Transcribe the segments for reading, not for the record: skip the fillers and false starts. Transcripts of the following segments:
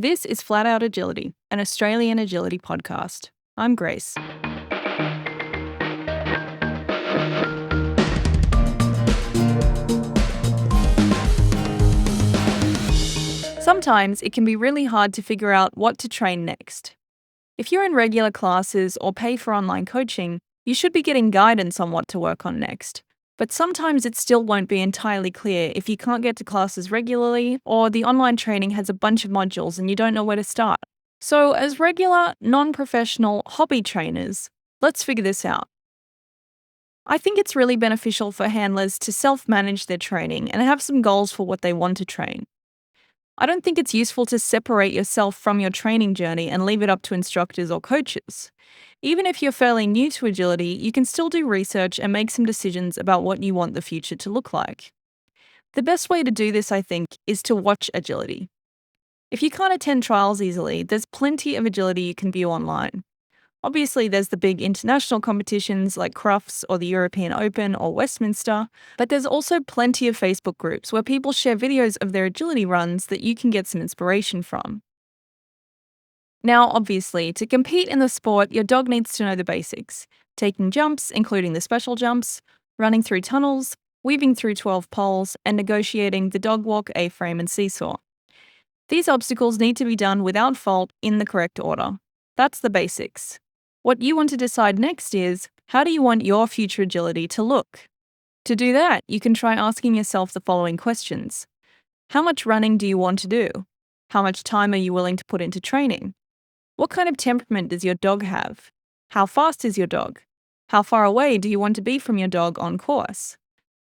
This is Flat Out Agility, an Australian agility podcast. I'm Grace. Sometimes it can be really hard to figure out what to train next. If you're in regular classes or pay for online coaching, you should be getting guidance on what to work on next. But sometimes it still won't be entirely clear if you can't get to classes regularly or the online training has a bunch of modules and you don't know where to start. So, as regular, non professional hobby trainers, let's figure this out. I think it's really beneficial for handlers to self manage their training and have some goals for what they want to train. I don't think it's useful to separate yourself from your training journey and leave it up to instructors or coaches. Even if you're fairly new to agility, you can still do research and make some decisions about what you want the future to look like. The best way to do this, I think, is to watch agility. If you can't attend trials easily, there's plenty of agility you can view online. Obviously, there's the big international competitions like Crufts or the European Open or Westminster, but there's also plenty of Facebook groups where people share videos of their agility runs that you can get some inspiration from. Now, obviously, to compete in the sport, your dog needs to know the basics: taking jumps, including the special jumps, running through tunnels, weaving through 12 poles, and negotiating the dog walk, A-frame, and seesaw. These obstacles need to be done without fault in the correct order. That's the basics. What you want to decide next is, how do you want your future agility to look? To do that, you can try asking yourself the following questions. How much running do you want to do? How much time are you willing to put into training? What kind of temperament does your dog have? How fast is your dog? How far away do you want to be from your dog on course?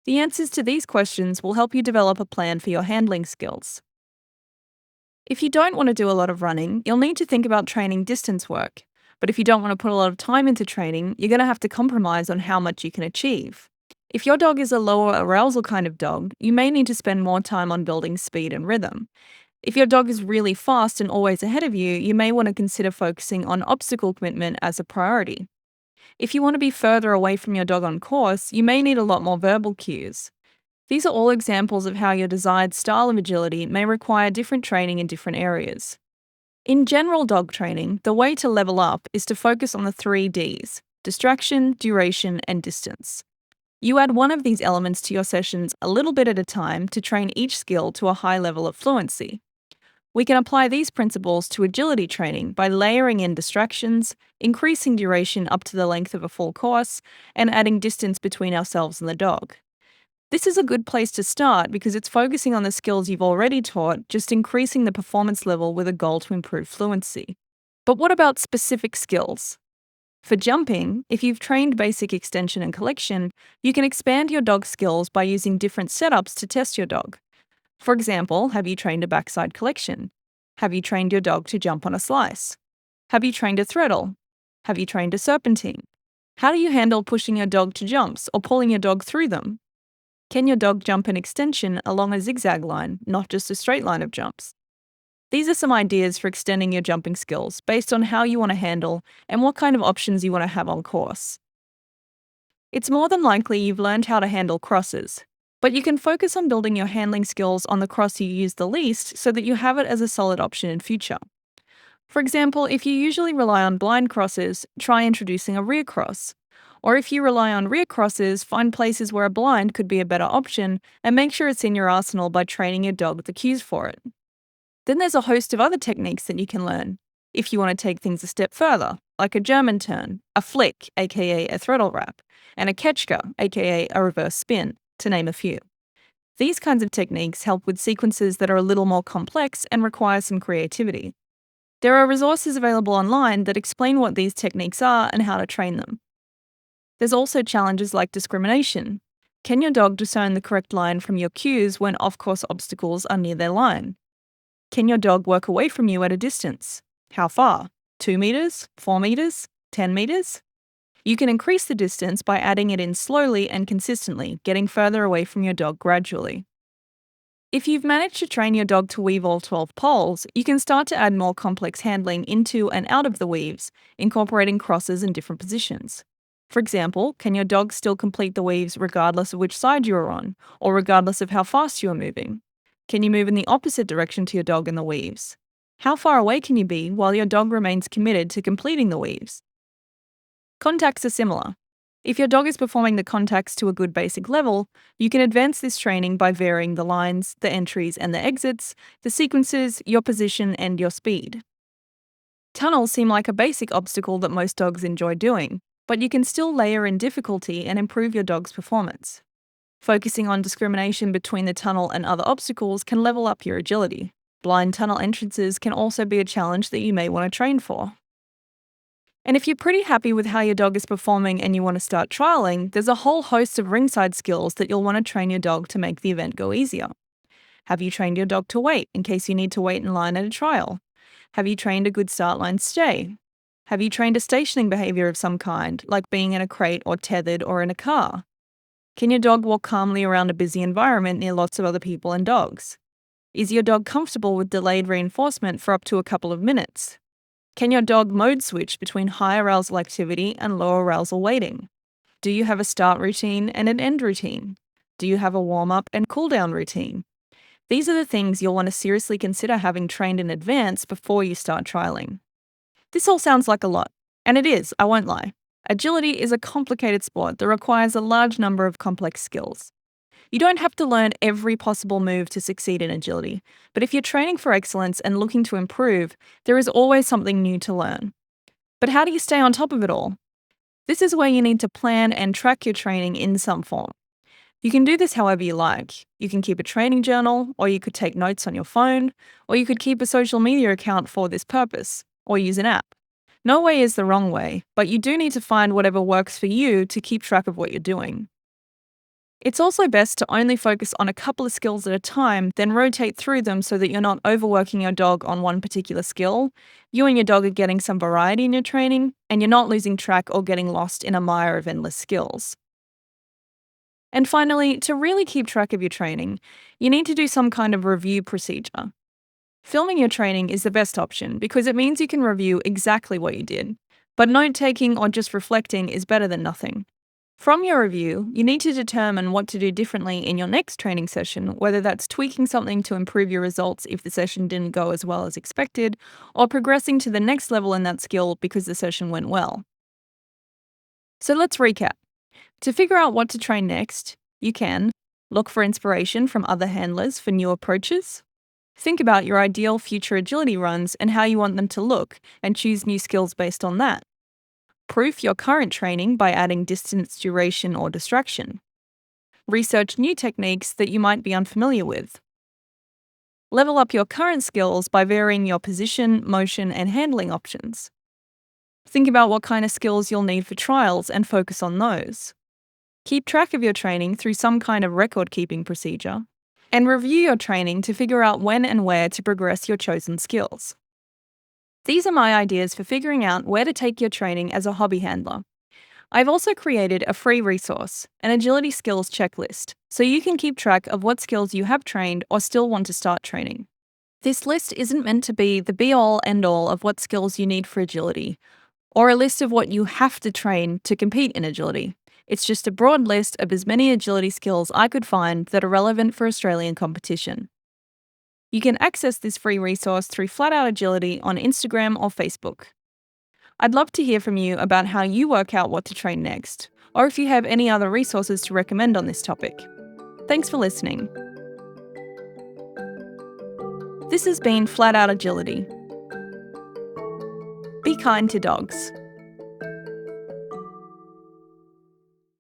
The answers to these questions will help you develop a plan for your handling skills. If you don't want to do a lot of running, you'll need to think about training distance work. But if you don't want to put a lot of time into training, you're going to have to compromise on how much you can achieve. If your dog is a lower arousal kind of dog, you may need to spend more time on building speed and rhythm. If your dog is really fast and always ahead of you, you may want to consider focusing on obstacle commitment as a priority. If you want to be further away from your dog on course, you may need a lot more verbal cues. These are all examples of how your desired style of agility may require different training in different areas. In general dog training, the way to level up is to focus on the 3 Ds: distraction, duration, and distance. You add one of these elements to your sessions a little bit at a time to train each skill to a high level of fluency. We can apply these principles to agility training by layering in distractions, increasing duration up to the length of a full course, and adding distance between ourselves and the dog. This is a good place to start because it's focusing on the skills you've already taught, just increasing the performance level with a goal to improve fluency. But what about specific skills? For jumping, if you've trained basic extension and collection, you can expand your dog's skills by using different setups to test your dog. For example, have you trained a backside collection? Have you trained your dog to jump on a slice? Have you trained a threadle? Have you trained a serpentine? How do you handle pushing your dog to jumps or pulling your dog through them? Can your dog jump an extension along a zigzag line, not just a straight line of jumps? These are some ideas for extending your jumping skills based on how you want to handle and what kind of options you want to have on course. It's more than likely you've learned how to handle crosses, but you can focus on building your handling skills on the cross you use the least so that you have it as a solid option in future. For example, if you usually rely on blind crosses, try introducing a rear cross. Or if you rely on rear crosses, find places where a blind could be a better option and make sure it's in your arsenal by training your dog the cues for it. Then there's a host of other techniques that you can learn if you want to take things a step further, like a German turn, a flick, aka a throttle wrap, and a ketchka, aka a reverse spin, to name a few. These kinds of techniques help with sequences that are a little more complex and require some creativity. There are resources available online that explain what these techniques are and how to train them. There's also challenges like discrimination. Can your dog discern the correct line from your cues when off-course obstacles are near their line? Can your dog work away from you at a distance? How far? 2 meters? 4 meters? 10 meters? You can increase the distance by adding it in slowly and consistently, getting further away from your dog gradually. If you've managed to train your dog to weave all 12 poles, you can start to add more complex handling into and out of the weaves, incorporating crosses in different positions. For example, can your dog still complete the weaves regardless of which side you are on, or regardless of how fast you are moving? Can you move in the opposite direction to your dog in the weaves? How far away can you be while your dog remains committed to completing the weaves? Contacts are similar. If your dog is performing the contacts to a good basic level, you can advance this training by varying the lines, the entries and the exits, the sequences, your position, and your speed. Tunnels seem like a basic obstacle that most dogs enjoy doing, but you can still layer in difficulty and improve your dog's performance. Focusing on discrimination between the tunnel and other obstacles can level up your agility. Blind tunnel entrances can also be a challenge that you may want to train for. And if you're pretty happy with how your dog is performing and you want to start trialing, there's a whole host of ringside skills that you'll want to train your dog to make the event go easier. Have you trained your dog to wait in case you need to wait in line at a trial? Have you trained a good start line stay? Have you trained a stationing behavior of some kind, like being in a crate or tethered or in a car? Can your dog walk calmly around a busy environment near lots of other people and dogs? Is your dog comfortable with delayed reinforcement for up to a couple of minutes? Can your dog mode switch between high arousal activity and low arousal waiting? Do you have a start routine and an end routine? Do you have a warm-up and cool-down routine? These are the things you'll want to seriously consider having trained in advance before you start trialing. This all sounds like a lot, and it is, I won't lie. Agility is a complicated sport that requires a large number of complex skills. You don't have to learn every possible move to succeed in agility, but if you're training for excellence and looking to improve, there is always something new to learn. But how do you stay on top of it all? This is where you need to plan and track your training in some form. You can do this however you like. You can keep a training journal, or you could take notes on your phone, or you could keep a social media account for this purpose, or use an app. No way is the wrong way, but you do need to find whatever works for you to keep track of what you're doing. It's also best to only focus on a couple of skills at a time, then rotate through them so that you're not overworking your dog on one particular skill. You and your dog are getting some variety in your training, and you're not losing track or getting lost in a mire of endless skills. And finally, to really keep track of your training, you need to do some kind of review procedure. Filming your training is the best option because it means you can review exactly what you did, but note-taking or just reflecting is better than nothing. From your review, you need to determine what to do differently in your next training session, whether that's tweaking something to improve your results if the session didn't go as well as expected, or progressing to the next level in that skill because the session went well. So let's recap. To figure out what to train next, you can look for inspiration from other handlers for new approaches. Think about your ideal future agility runs and how you want them to look, and choose new skills based on that. Proof your current training by adding distance, duration, or distraction. Research new techniques that you might be unfamiliar with. Level up your current skills by varying your position, motion, and handling options. Think about what kind of skills you'll need for trials and focus on those. Keep track of your training through some kind of record-keeping procedure. And review your training to figure out when and where to progress your chosen skills. These are my ideas for figuring out where to take your training as a hobby handler. I've also created a free resource, an agility skills checklist, so you can keep track of what skills you have trained or still want to start training. This list isn't meant to be the be-all, end-all of what skills you need for agility, or a list of what you have to train to compete in agility. It's just a broad list of as many agility skills I could find that are relevant for Australian competition. You can access this free resource through Flat Out Agility on Instagram or Facebook. I'd love to hear from you about how you work out what to train next, or if you have any other resources to recommend on this topic. Thanks for listening. This has been Flat Out Agility. Be kind to dogs.